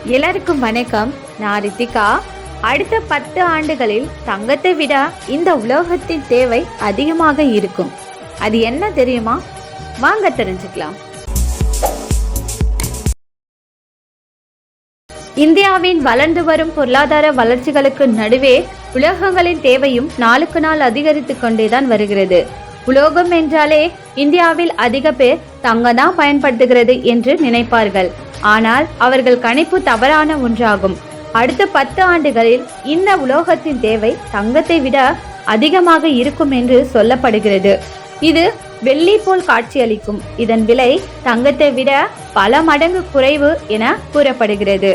எல்லாருக்கும் வணக்கம். நான் ரித்திகா. அடுத்த 10 ஆண்டுகளில் தங்கத்தை விட இந்த உலோகத்தின் தேவை அதிகமாக இருக்கும். அது என்ன தெரியுமா? வாங்க தெரிஞ்சுக்கலாம். இந்தியாவின் வளர்ந்து வரும் பொருளாதார வளர்ச்சிகளுக்கு நடுவே உலோகங்களின் தேவையும் நாளுக்கு நாள் அதிகரித்து கொண்டேதான் வருகிறது. உலோகம் என்றாலே இந்தியாவில் அதிக பேர் தங்கம் தான் பயன்படுத்துகிறது என்று நினைப்பார்கள். ஆனால் அவர்கள் கணிப்பு தவறான ஒன்றாகும். அடுத்த 10 ஆண்டுகளில் இந்த உலோகத்தின் தேவை தங்கத்தை விட அதிகமாக இருக்கும் என்று சொல்லப்படுகிறது. இது வெள்ளி போல் காட்சியளிக்கும். இதன் விலை தங்கத்தை விட பல மடங்கு குறைவு என கூறப்படுகிறது.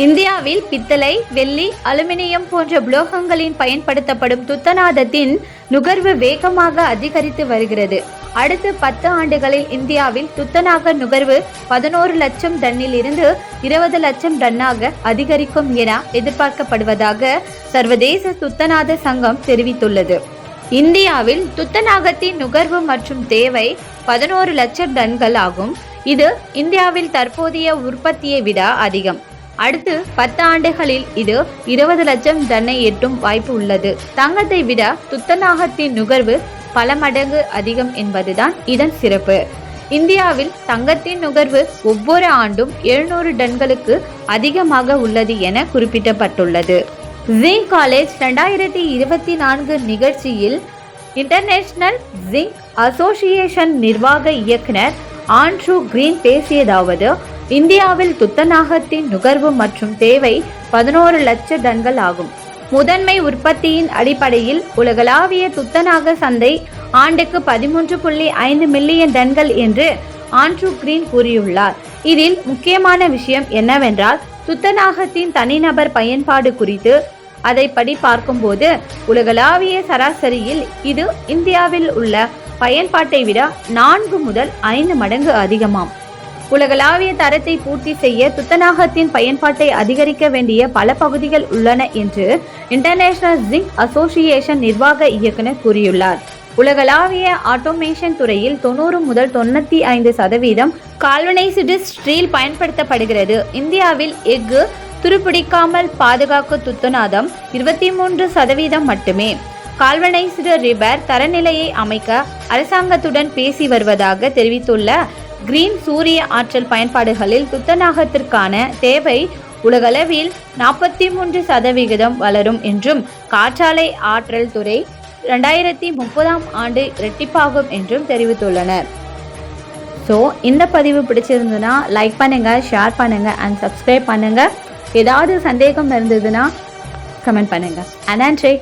இந்தியாவில் பித்தளை, வெள்ளி, அலுமினியம் போன்ற உலோகங்களின் பயன்படுத்தப்படும் துத்தநாதத்தின் நுகர்வு வேகமாக அதிகரித்து வருகிறது. அடுத்த 10 ஆண்டுகளில் இந்தியாவில் துத்தநாக நுகர்வு 11 லட்சம் டன்னில் இருந்து 20 லட்சம் டன்னாக அதிகரிக்கும் என எதிர்பார்க்கப்படுவதாக சர்வதேச துத்தநாத சங்கம் தெரிவித்துள்ளது. இந்தியாவில் துத்தநாகத்தின் நுகர்வு மற்றும் தேவை 11 லட்சம் டன்கள் ஆகும். இது இந்தியாவில் தற்போதைய உற்பத்தியை விட அதிகம். அடுத்து 10 ஆண்டுகளில் இது 20 லட்சம் டன்னை எட்டும் வாய்ப்பு உள்ளது. தங்கத்தை விட துத்தநாகத்தின் நுகர்வு பல மடங்கு அதிகம் என்பதுதான் இதன் சிறப்பு. இந்தியாவில் தங்கத்தின் நுகர்வு ஒவ்வொரு ஆண்டும் 700 டன்களுக்கு அதிகமாக உள்ளது என குறிப்பிடப்பட்டுள்ளது. ஜிங்க் காலேஜ் 2024 நிகழ்ச்சியில் இன்டர்நேஷனல் ஜிங்க் அசோசியேஷன் நிர்வாக இயக்குனர் ஆண்ட்ரூ கிரீன் பேசியதாவது, இந்தியாவில் துத்தநாகத்தின் நுகர்வு மற்றும் தேவை 11 லட்சம் டன்கள் ஆகும். முதன்மை உற்பத்தியின் அடிப்படையில் உலகளாவிய துத்தநாக சந்தை ஆண்டுக்கு 13.5 மில்லியன் டன்கள் என்று ஆண்ட்ரூ கிரீன் கூறியுள்ளார். இதில் முக்கியமான விஷயம் என்னவென்றால், துத்தநாகத்தின் தனிநபர் பயன்பாடு குறித்து அதைப்படி பார்க்கும்போது உலகளாவிய சராசரியில் இது இந்தியாவில் உள்ள பயன்பாட்டை விட 4 முதல் 5 மடங்கு அதிகமாம். உலகளாவிய தரத்தை பூர்த்தி செய்ய துத்தநாகத்தின் பயன்பாட்டை அதிகரிக்க வேண்டிய பல பகுதிகள் உள்ளன என்று இன்டர்நேஷனல் ஜிங்க் அசோசியேஷன் நிர்வாக இயக்குனர் கூறியுள்ளார். உலகளாவிய ஆட்டோமேஷன் துறையில் 90 முதல் 95% கால்வனைஸ்டு ஸ்டீல் பயன்படுத்தப்படுகிறது. இந்தியாவில் எஃகு துருப்பிடிக்காமல் பாதுகாக்க துத்தநாதம் 23% மட்டுமே. கால்வனைஸ்டு ரிப்பர் தரநிலையை அமைக்க அரசாங்கத்துடன் பேசி வருவதாக தெரிவித்துள்ள கிரீன், சூரிய ஆற்றல் பயன்பாடுகளில் துத்தநாகத்திற்கான தேவை உலகளவில் 43% வளரும் என்றும் காற்றாலை ஆற்றல் துறை 2030ஆம் ஆண்டு இரட்டிப்பாகும் என்றும் தெரிவித்துள்ளனர். ஸோ இந்த பதிவு பிடிச்சிருந்ததுன்னா லைக் பண்ணுங்க, ஷேர் பண்ணுங்க அண்ட் சப்ஸ்கிரைப் பண்ணுங்க. ஏதாவது சந்தேகம் இருந்ததுன்னா கமெண்ட் பண்ணுங்க. நன்றி.